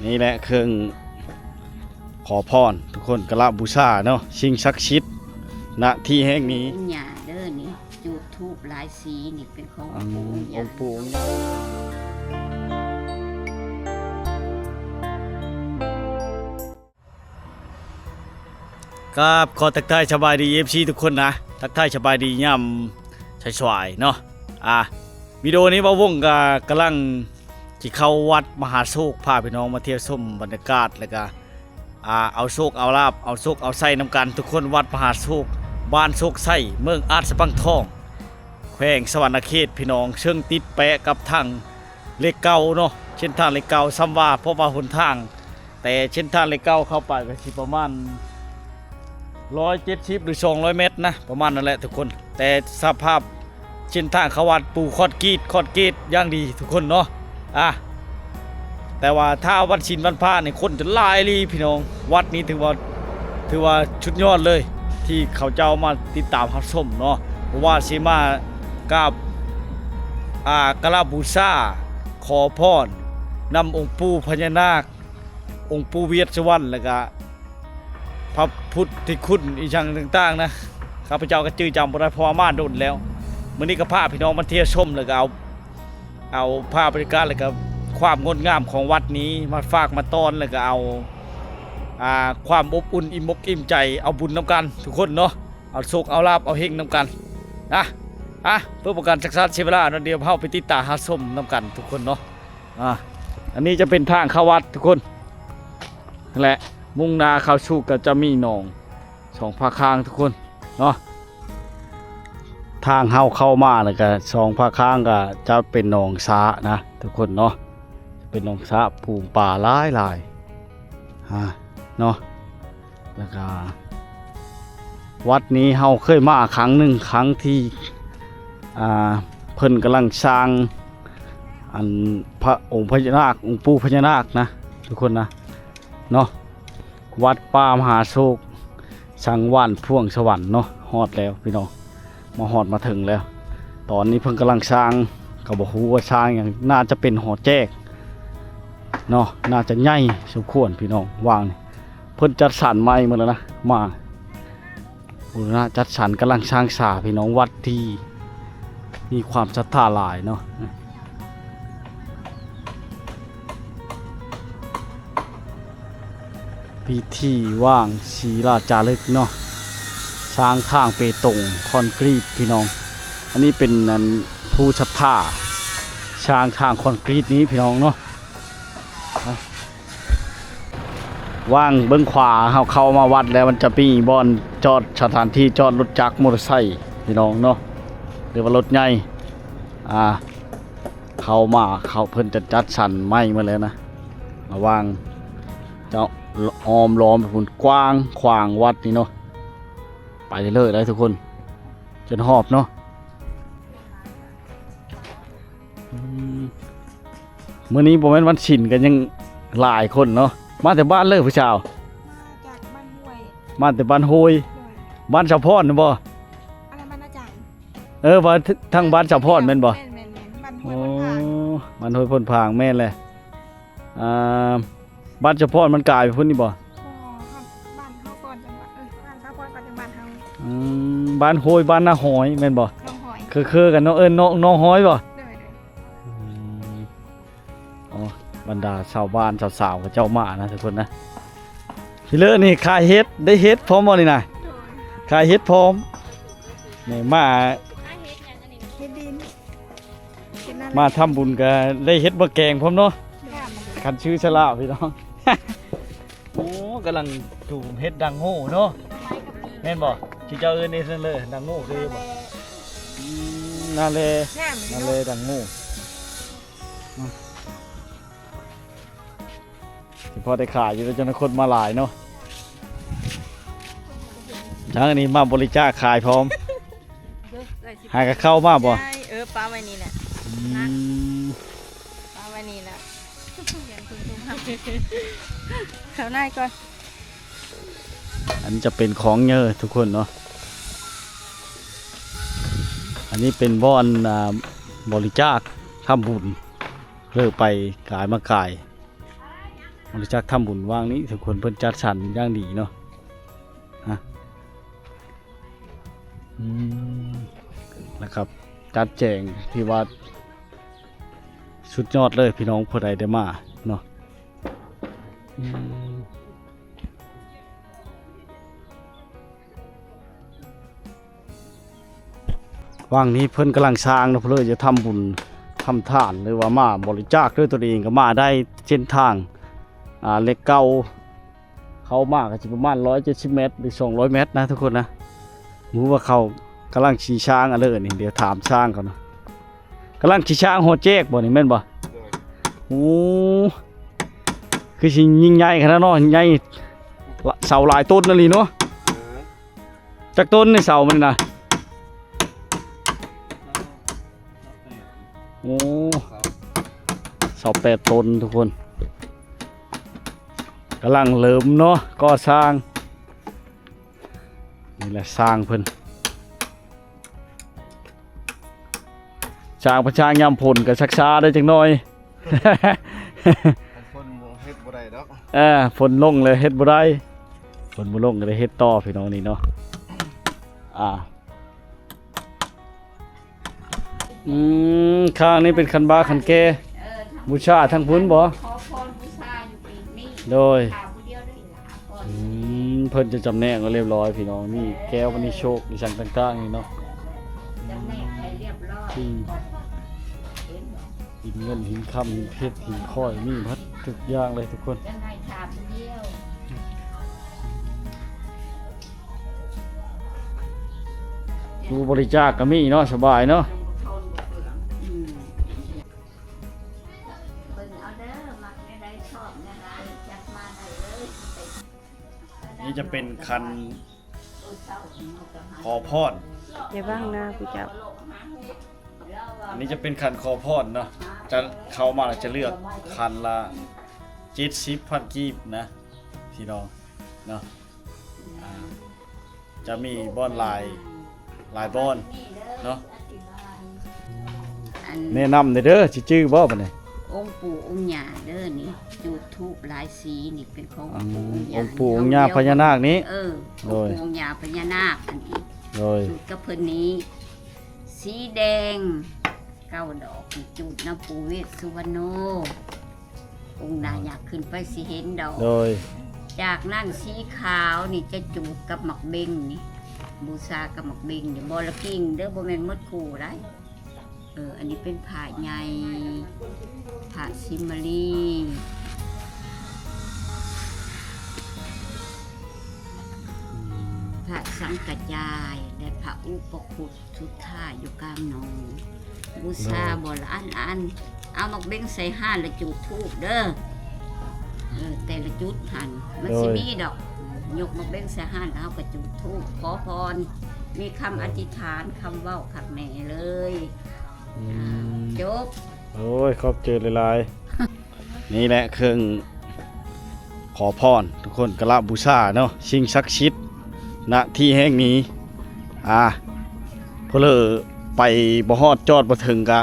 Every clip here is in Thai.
นี่แหละเครื่องขอพรทุกคนกราบบูชาเนาะสิ่งศักดิ์สิทธิ์ณที่แห่งนี้หญ้าเด้อนี่จุดธูปหลายสีนี่เป็นของ องค์ปู่ครับขอทักทายสบายดี FC ทุกคนนะทักทายสบายดีย่ำสวยๆเนาะวิดีโอนี้บ่าววงก็กำลังที่เข้าวัดมหาโศกพาพี่น้องมาเที่ยวชมบรรยากาศแล้วก็เอาโศกเอาลาบเอาโศกเอาไส้นำกันทุกคนวัดมหาโศกบ้านโศกไส้เมืองอาจสะปังทองแขวงสวรรณเขตพี่น้องเชิงติดแปะกับทางเลขเก่าเนาะเช่นทางเลขเก่าซ้ำว่าเพราะว่าหนทางแต่เช่นทางเลขเก่าเข้าไปก็สิประมาณ170หรือ200 เมตรนะประมาณนั่นแหละทุกคนแต่สภาพเช่นทางเขาวัดปูคอดกรีดอย่างดีทุกคนเนาะแต่ว่าถ้าวันศีลวันพระเนี่ยคนจะหลายลีพี่น้องวัดนี้ถือว่าชุดยอดเลยที่เขาเจ้ามาติดตามรับชมเนาะเพราะว่าสิมากับกราบบูชาขอพรนำองค์ปู่พญานาคองค์ปู่เวียดสวรรณแล้วก็พระพุทธคุณอีกอย่างต่างๆนะข้าพเจ้าก็จื้อจำบ่ได้เพราะว่ามาโดนแล้วมื้อนี้ก็พาพี่น้องมาเที่ยวชมแล้วก็เอาภาพบรรยากาศแล้วก็ความงดงามของวัดนี้มาฝากมาต้อนแล้วก็เอาความอบอุ่นอิ่มอกอิ่มใจเอาบุญน้ำกันทุกคนเนาะเอาโชคเอาลาบเอาเฮงน้ำกันเพื่อประกันศักดิ์สิทธิ์เสียเวลาเนาะเดี๋ยวเข้าไปติดตามหาชมน้ำกันทุกคนเนาะอันนี้จะเป็นทางเข้าวัดทุกคนนั่นแหละมุ่งหน้าเข้าสู่ก็จะมีหนองสองภาคข้างทุกคนเนาะทางเข้ามาแล้วก็สองภาคข้างก็จะเป็นหนองสานะทุกคนเนาะเป็นหนองสาปูป่าหลายเนาะแล้วก็วัดนี้เฮาเคยมาครั้งหนึ่งครั้งที่เพิ่นกำลังสร้างอันพระองค์พญานาคองค์ปู่พญานาคนะทุกคนนะเนาะวัดป่ามหาโศกสังวานพ่วงสวรรค์เนาะฮอดแล้วพี่น้องมาฮอดมาถึงแล้วตอนนี้เพิ่นกำลังสร้างก็บ่ฮู้ว่าสร้างอย่างน่าจะเป็นหอแจกเนาะน่าจะใหญ่สมควรพี่น้องวางเพิ่นจัดสรรใหม่หมดแล้วนะมาบูรณะจัดสรรกำลังสร้างสาพี่น้องวัดที่มีความศรัทธาหลายเนาะพิธีว่างศิลาจารึกเนาะสร้างทางเปตงคอนกรีตพี่น้องอันนี้เป็นผู้ศรัทธาสร้างทางคอนกรีตนี้พี่น้องเนาะว่างเบื้องขวาเข้ามาวัดแล้วมันจะมีบ่อนจอดสถานที่จอดรถจักรมอเตอร์ไซค์พี่น้องเนาะหรือว่ารถใหญ่เข้ามาเพิ่นจะจัดสรรไม้มาแล้วนะมาวางจะอ้อมล้อมเป็นกว้างขวางวัดนี่เนาะไปเลยได้ทุกคนจนหอบเนาะมื้อนี้บ่แม่นวันศีลกันยังหลายคนเนาะมาแต่บ้านเลยผู้ชาวจากบ้านห้วยมาแต่บ้านโฮยบ้านชาวพรนะบ่อะไรบ้านอาจารย์ว่าทั้งบ้านชาวพรแม่นบ่บ้านห้วยพนพางบ้านห้วยพนพางแม่นเลยบ้านชาวพรมันกลายไปพุ่นนี่บ่บ้านเฮาก่อนจังหวัดบ้านเฮาก่อนจังหวัดเฮาบ้านโฮยบ้านนาหอยแม่นบ่น้องหอยคือกันเนาะน้องหอยบ่บรรดาชาวบ้านสาวๆกับเจ้ามานะทุกคนนะพี่เลอะนี่ขายเฮ็ดได้เฮ็ดพร้อมบ่นี่นะขายเฮ็ดพร้อมนี่มาทำบุญก็ได้เฮ็ดบะแกงพร้อมเนาะคันชื่อฉลาพี่น้องโอ้กำลังถูกเฮ็ดดังโง่เนาะแม่นบ่ที่เจ้าเอิ้นนี่ซั่นเลยดังโง่คือบ่นั่นเลยดังโง่พอได้ขายอยู่แล้วจนคนมาหลายเนาะทางนี้มาบริจาคขายพร้อมหากเข้ามาบ่ป้าไว้นี่แหละป้าไว้นี่แหละเขาหน้าก่อนอันนี้จะเป็นของเยอะทุกคนเนาะอันนี้เป็นบ่อนบริจาคทำบุญเลิกไปขายมาขาย บริจาคทำบุญว่างนี้ทุกคนเพิ่นจัดสรรอย่างดีเนาะฮะนะครับจัดแจงที่ว่าสุดยอดเลยพี่น้องผู้ใดได้มาเนาะว่างนี้เพิ่นกำลังสร้างเนาะเพื่อจะทำบุญทำทานหรือว่ามาบริจาคด้วยตัวเองก็มาได้เส้นทางเล็กเก่าเขามากก็จะประมาณ170 เมตรหรือ200 เมตรนะทุกคนนะรู้ว่าเขากำลังขี่ช้างอะไรนี่เดี๋ยวถามช้างก่อนนะกำลังขี่ช้างโหดเจ๊กบ่นี่แม่นบ่โอ้คือสิยิ่งใหญ่ขนาดเนาะใหญ่เสาหลายต้นนั่นลีเนาะจากต้นในเสามันนะโอ้เสา8 ต้นทุกคนกำลังเริ่มเนาะก่อสร้างนี่แหละสร้างเพิ่นสร้างประชายามผลกับชักช้าได้จังน้อย ฝนเฮ็ดบ่ได้ดอก ฝนลงเลยเฮ็ดบ่ได้ฝนบ่ลงก็ได้เฮ็ดต่อพี่น้องนี่เนาะข้างนี้เป็นคันบาคันแก่บูชาทั้งพุ้นบ่ ขอพรบูชาอยู่ปีนี้ โดย ข่าวผู้เดียวได้หลาก่อน เพิ่นจะจำแนกก็เรียบร้อยพี่น้องนี่แก้ววันนี้โชคดิฉันต่างๆนี่เนาะ จำแนกให้เรียบร้อย ที่ เห็นบ่ หินเงินหินคำหินเพชรหินค่อยมีหมดทุกอย่างเลยทุกคน จะให้ข่าวผู้เดียว ดูบริจาคก็มีเนาะสบายเนาะ อืมเบิ่งเอาเด้อมักได้ชอบได้จัดมาได้เลย นี่จะเป็นคันขอพร อย่าบ้างนะผู้เจ้า อันนี้จะเป็นคันขอพรเนาะจะเข้ามาแล้วจะเลือกคันละ70,000 กีบนะพี่น้องเนาะจะมีบอนลายบอนเนาะ อัน แนะนำเด้อสิจื้อบ่บัดนี้ องค์ปู่องค์ย่าเด้อนี่จุดธูปหลายสีนี่เป็นขององค์ปู่องค์ องค์ปู่องค์ย่าพญานาคนี้ องค์ปู่องค์ย่าพญานาคอันนี้ โดย จุดกับเพิ่นนี้ สีแดง9 ดอกนี่จุดน้ำปู่เวสสุวรรณโนองค์น่าอยากขึ้นไปสิเห็นดอก โดย จากนั่งสีขาวนี่จะจูดกับหมักเบงนี่บูชากับหมักเบงนี่บอละกิ้งเด้อบ่แม่นมดคู่ได้อันนี้เป็นผ้าใหญ่ผ้าซิมมารีพระสังกัจจายและพระอุปคุตสุดท้ายอยู่กลางหนองบูชาบ่ละอันเอาหมักเบงใส่ห้านแล้วจูดธูปเด้อแต่ละจุดหันมันสิมีดอกยกมาเบ่งใส่หันเอากระจุดธูปขอพรมีคำอธิษฐานคำเว้าขักแหน่เลยจบ โอ้ยขอบเจอหลายๆ นี่แหละเครื่องขอพรทุกคนกราบบูชาเนาะสิ่งศักดิ์สิทธิ์ณที่แห่งนี้เพลอไปบ่ฮอดจอดบ่ถึงกะ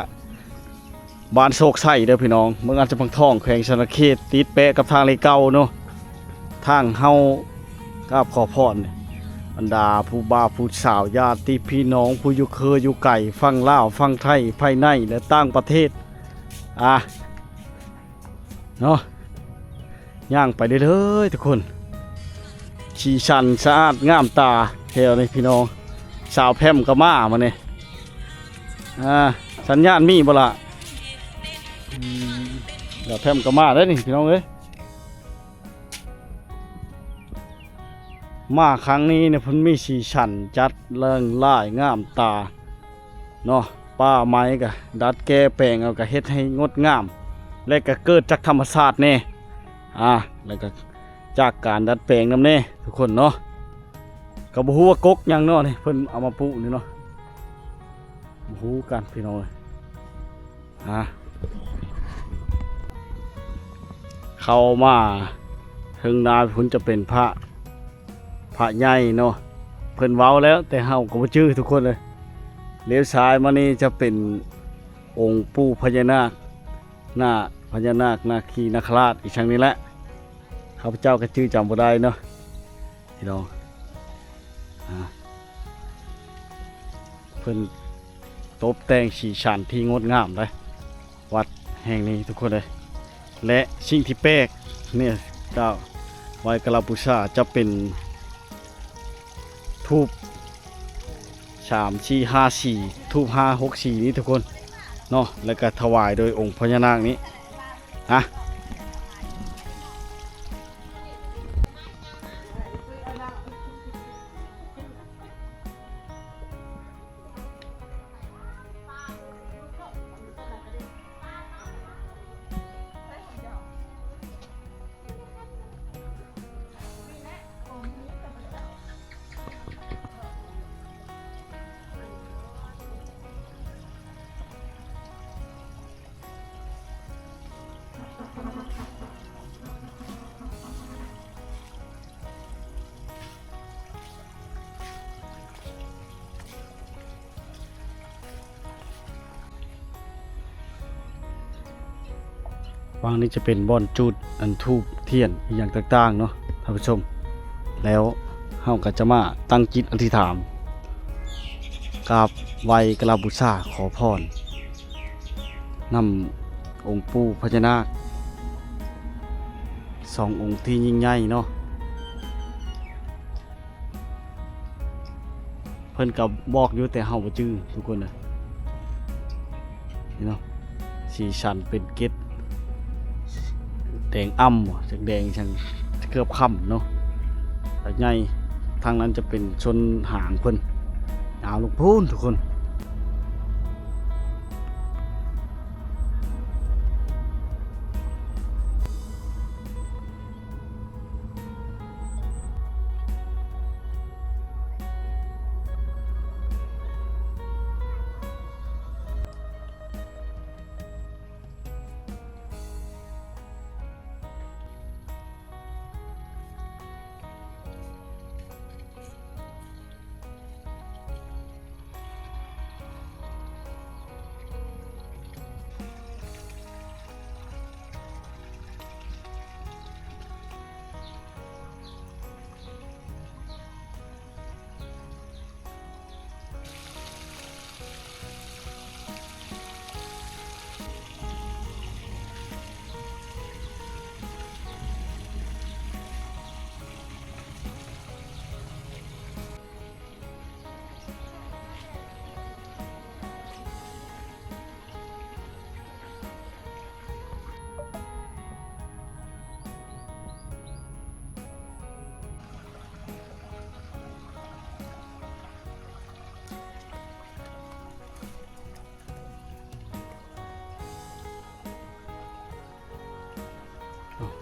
บ้านโศกไส้เด้อพี่น้องเมืองอัญจพังทองแขวงชนเขตติดแปะกับทางเลเก่าเนาะทางเฮากราบขอพรบรรดาผู้บ่าวผู้สาวญาติพี่น้องผู้อยู่เคยอยู่ไก่ฟังลาวฟังไทยภายในและต่างประเทศเนาะย่างไปได้เลยทุกคนชีชันสะอาดงามตาแถวนี้พี่น้องสาวแพมก็มาเนี่ยสัญญาณมีบ่ละเดี๋ยวแพมก็มาได้นี่พี่น้องเอ้ยมาครั้งนี้เนี่ยเพิ่นมีสีชันจัดเรื่องล่ายงามตาเนาะป้าไม้กะดัดแก้แปลงเอากะเฮ็ดให้งดงามและก็เกิดจากธรรมชาติแน่แล้วก็จากการดัดแปลงนำแน่ทุกคนเนาะก็บ่ฮู้ว่ากกหยังเนาะนี่เพิ่นเอามาปลูกนี่เนาะบ่ฮู้กันพี่น้องเข้ามาถึงนาเพิ่นจะเป็นพระใหญ่เนาะเพิ่นเว้าแล้วแต่เฮาก็บ่ชื่อทุกคนเลยเลี้ยวซ้ายมานี่จะเป็นองค์ปู่พญานาคหน้าพญานาคนาคีนาคราชอีกชั้งนี้แหละ ข้าพเจ้าก็ชื่อจำบ่ได้เนาะพี่น้องเพิ่นตบแต่งสีชันที่งดงามเลยวัดแห่งนี้ทุกคนเลยและสิ่งที่แปลกเนี่ยก็ไว้กราบบูชาจะเป็นทูป3 4 5 4ทูป5 6 4นี้ทุกคนเนาะแล้วก็ถวายโดยองค์พญานาคนี้นะวางนี้จะเป็นบ่อนจุดอันทูบเทียนอหย่างต่างๆเนาะท่านผู้ชมแล้วเฮาก็จะมาตั้งจิตอธิษฐานกราบไหว้กราบบูชาขอพรนำองค์ปู่พญานาค2 องค์ที่ยิ่งใหญ่เนาะเพิ่นก็บอกอยู่แต่เฮาบ่จื้อทุกคนนะนี่เนาะสีสันเป็นเกล็ดแดงอ่ำจากแดงช่างเกือบค่ำเนาะแต่ใหญ่ทางนั้นจะเป็นชนหางเพิ่นเอาลูกพูนทุกคน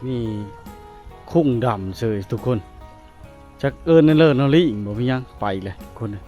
นี่คุ้งดำเฉยทุกคนจักเอิญนั่นเลิศนอลี่บ่มียังไปเลยคนน่ะ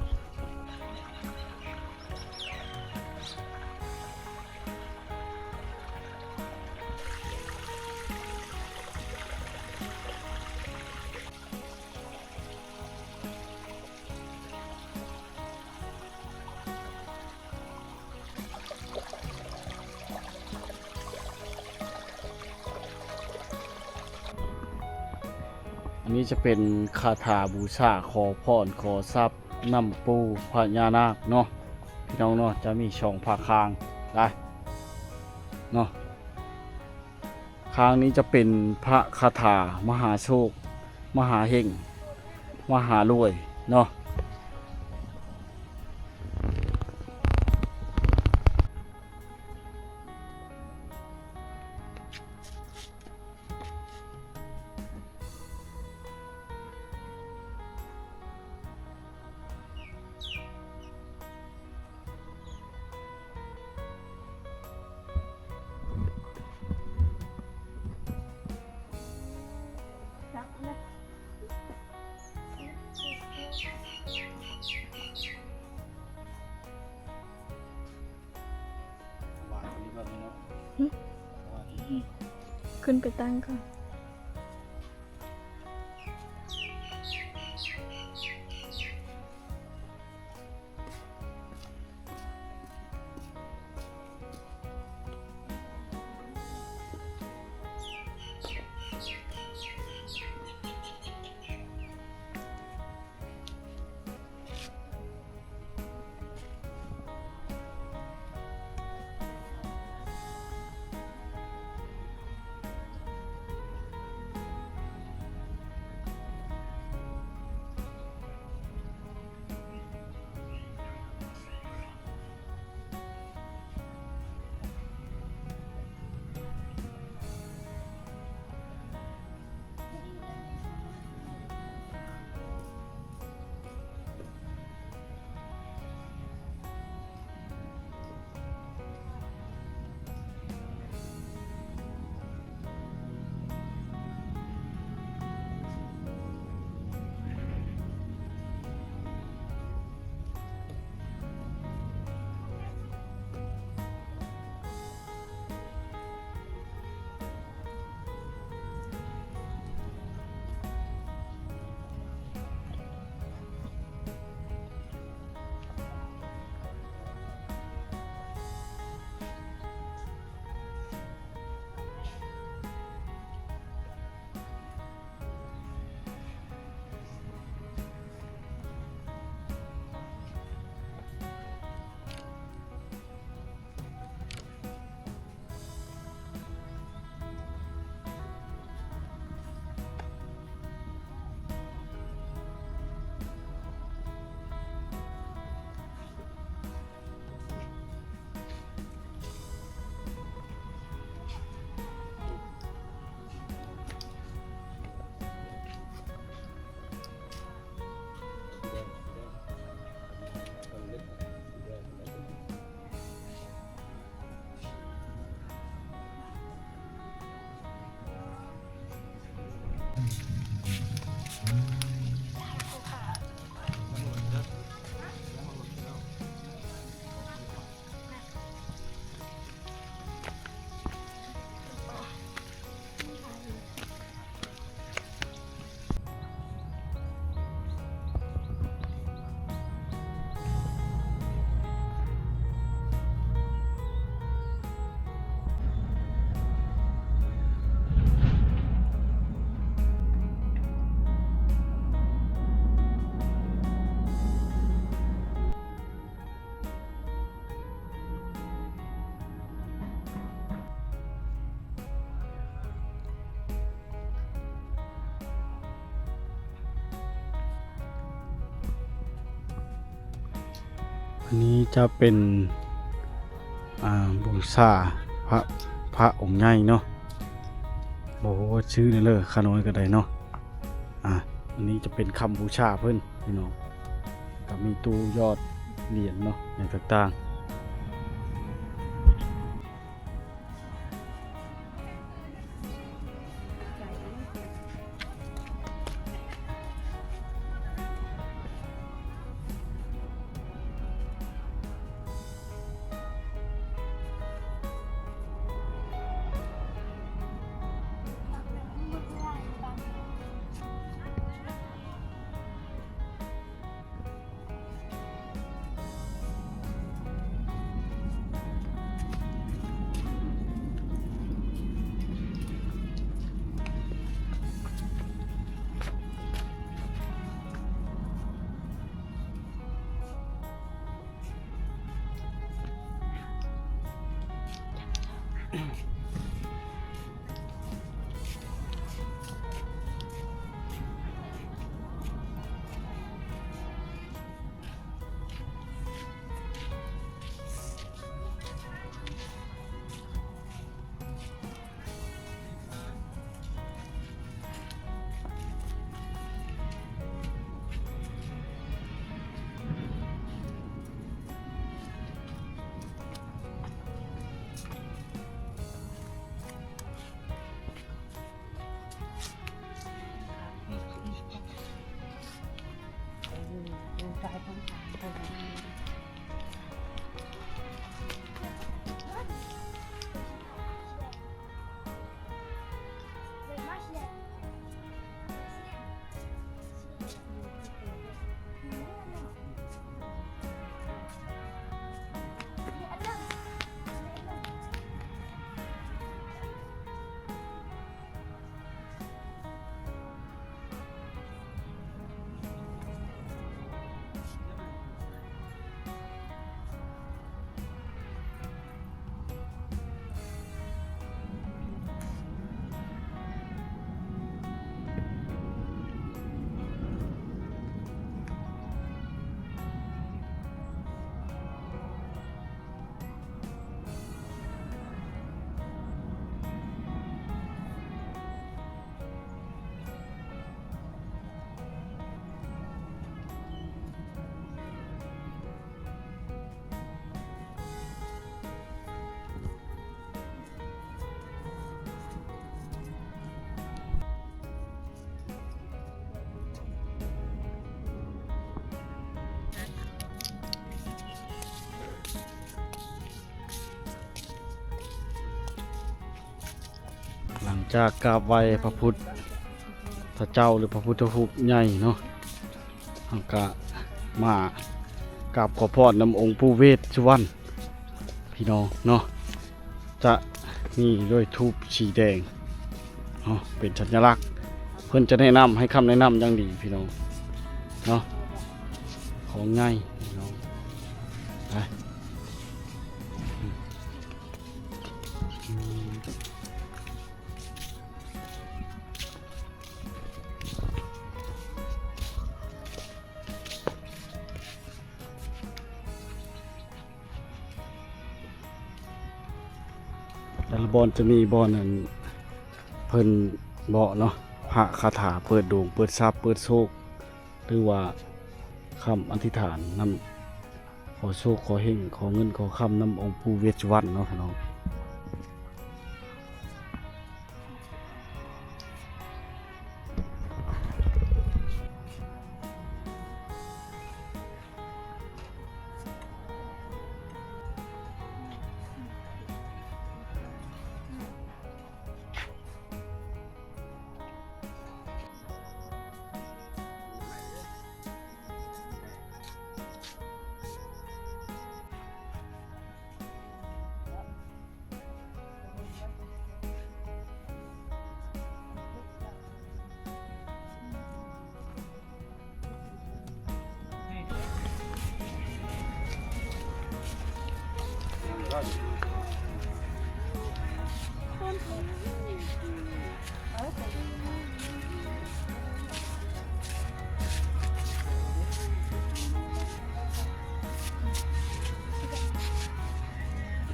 อันนี้จะเป็นคาถาบูชาขอพรขอทรัพย์นำปูพญานาคเนาะพี่น้องเนาะจะมีช่องผ่าคางได้เนาะคางนี้จะเป็นพระคาถามหาโชคมหาเฮงมหารวยเนาะขึ้นไปตั้งก่อน อ อันนี้จะเป็นบูชาพระองค์ใหญ่เนาะบอกว่าชื่อนี่เลยขาน้อยก็ได้เนาะอันนี้จะเป็นคำบูชาเพิ่นพี่น้องก็มีตู้ยอดเหรียญเนาะอย่างต่างๆหลังจากกราบไหว้พระพุทธเจ้าหรือพระพุทธรูปใหญ่เนาะเราก็มากราบขอพรนำองค์ปู่เวสสุวรรณพี่น้องเนาะจะนี่ด้วยธูปสีแดงเนาะเป็นสัญลักษณ์เพื่อนจะแนะนำให้คำแนะนำอย่างดีพี่น้องเนาะของง่ายพี่น้องไปแต่ละบอนจะมีบอนนั้นเพิ่นบอกเนาะพระคาถาเปิดดวงเปิดทรัพย์เปิดโชคหรือว่าคำอธิษฐานนำขอโชคขอเฮงขอเงินขอคำนำองค์ปู่เวสสุวรรณเนาะพี่น้อง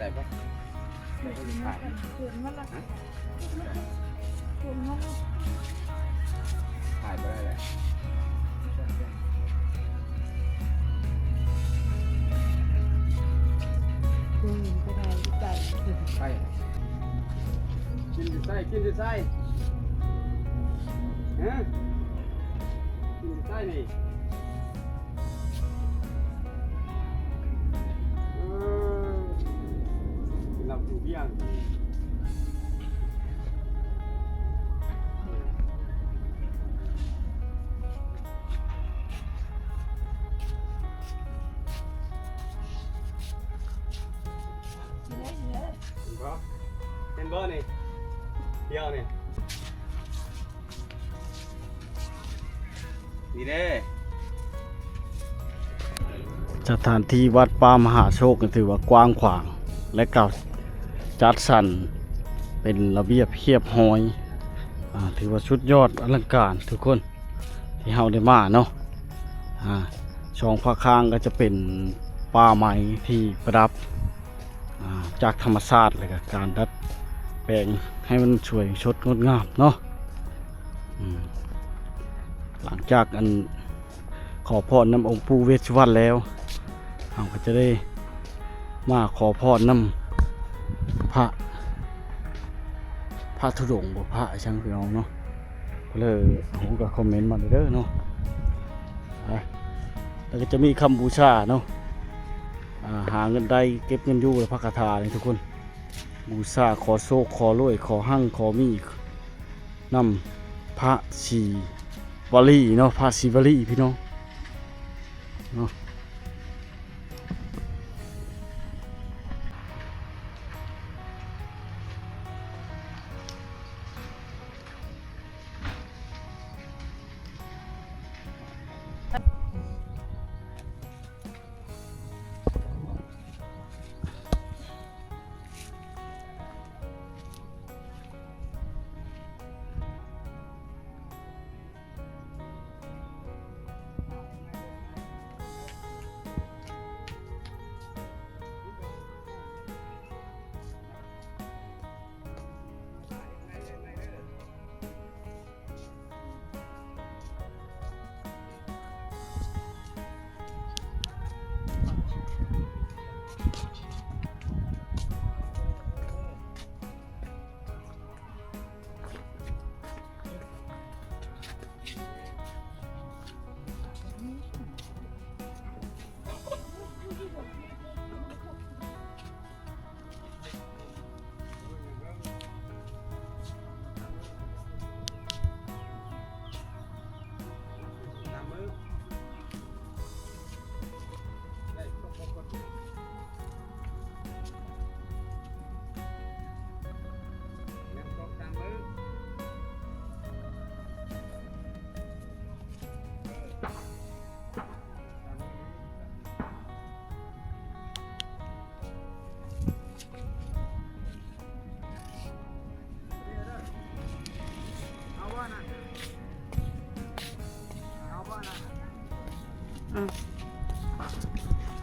ได้ปะ เขียนมันละเขียนมันละ ถ่ายไปได้เลย ก็ได้ใจ ไปกินไส้กินไส้ฮะกินไส้นี่กินเราถูกเบี้ยงเห็นบ่นี่เดียวนี่นี่เด้ สถานที่วัดป่ามหาโชคก็ถือว่ากว้างขวาง และเก่าจัดสรรเป็นระเบียบเรียบร้อยถือว่าชุดยอดอลังการทุกคนที่เฮาได้มาเนาะช่องพระค้างก็จะเป็นป่าไม้ที่ประดับจากธรรมชาติเลยกับการดัดแปลงให้มันสวยชดงดงามเนาะหลังจากอันขอพรน้ำองค์ปู่เวชสุวรรณแล้วเราก็จะได้มาขอพรน้ำพระธุดงค์บ่พระช่างพี่น้องเนาะก็เลยผมก็คอมเมนต์มาเด้อเนาะแล้วก็จะมีคำบูชาเนาะหาเงินได้เก็บเงินอยู่และพระคาถาเลยทุกคนบูชาขอโชคขอรวยขอหั่งขอมีนำพระชีวลีเนาะพระศิวลีพี่น้องเนาะ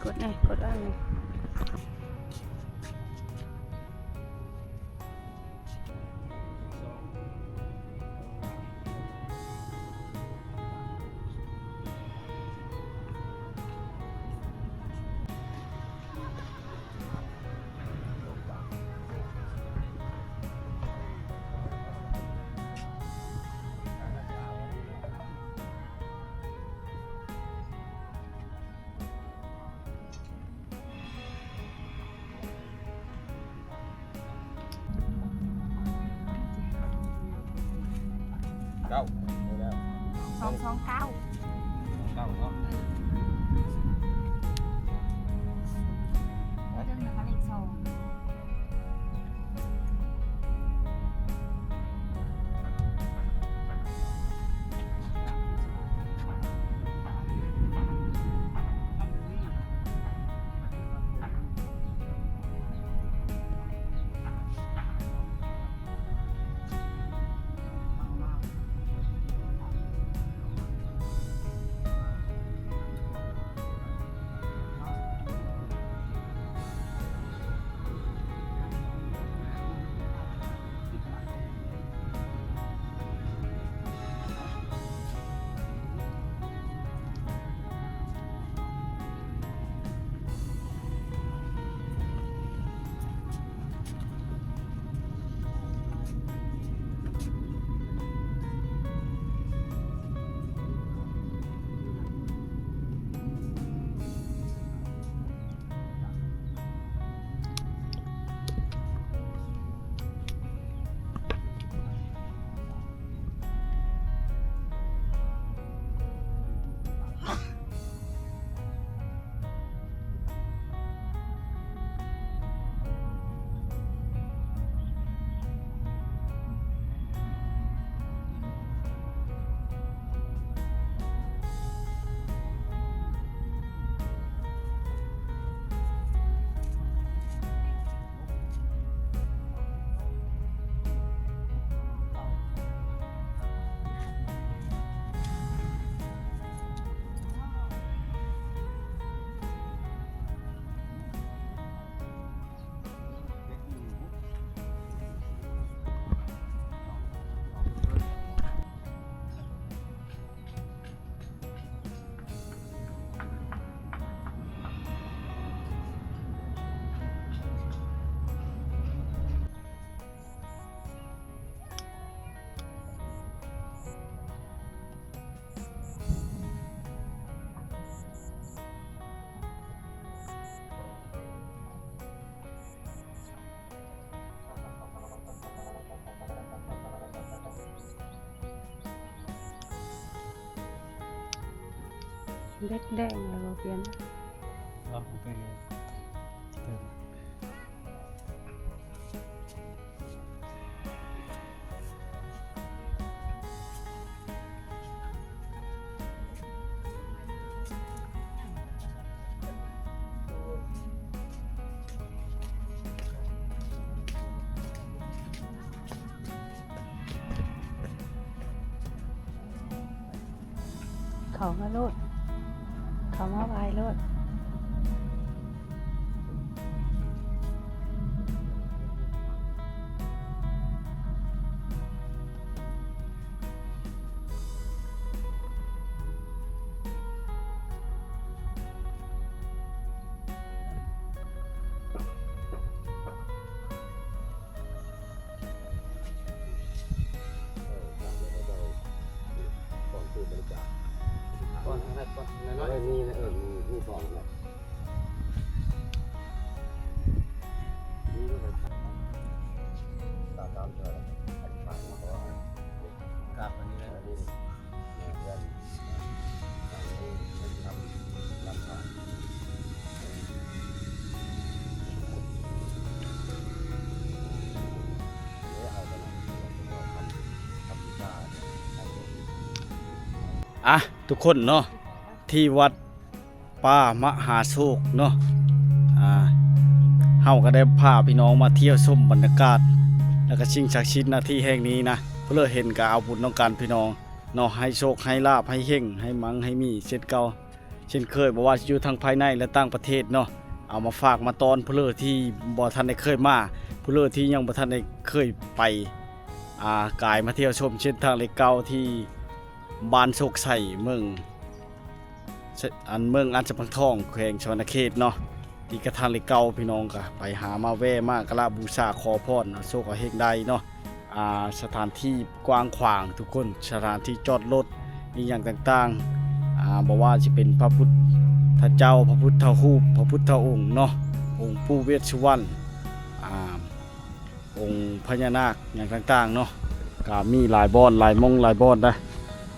กดไงกดอันนี้ เก้าแล้ว 229 เก้าเนาะ แล้วจะมีเลข2เ เล็กแดงแล้วก็เปลี่ยน เอาไปเติมเขามาโลดเขามาบายโลดนี่นะนี่บอกเลยนี่ก็เป็นตามเธออธิษฐานเพราะว่ากราบวันนี้นะนี่เพื่อนเป็นทำลำบากเอาไปนะทำพิจารณา อ่ะทุกคนเนาะที่วัดป่ามหาโศกเนาะเฮาก็ได้พาพี่น้องมาเที่ยวชมบรรยากาศแล้วก็สิ่งศักดิ์สิทธิ์ณที่แห่งนี้นะเพื่อเห็นก็เอาบุญต้องการพี่น้องเนาะให้โชคให้ลาภให้เฮงให้มั่งให้มีเช่นเก่าเช่นเคยบ่ว่าอยู่ทางภายในและต่างประเทศเนาะเอามาฝากมาตอนเพื่อที่บ่ทันได้เคยมาเพื่อที่ยังบ่ทันได้เคยไปกายมาเที่ยวชมเช่นทางเลเก่าที่บ้านโศกไส่เมืองอัญชพังทองแขวงชนเขตเนาะที่กระทางเลเก่าพี่น้องก็ไปหามาแว่มากระบูชาขอพรโชคเฮงใดเนาะสถานที่กว้างขวางทุกคนสถานที่จอดรถมีอย่างต่างๆบอกว่าจะเป็นพระพุทธเจ้าพระพุทธรูปพระพุทธองค์เนาะองค์ปู่เวชสุวรรณองค์พญานาคอย่างต่างๆเนาะก็มีหลายบอนหลายมงหลายบอนนะ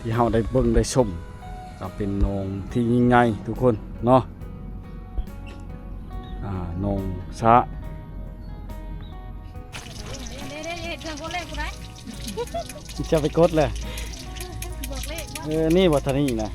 ที่เฮาได้เบิ่งได้ชมก็เป็นนองที่ยิ่งใหญ่ทุกคนเนาะนองสะจะไปกดเลยนี่บัตรนี่นะ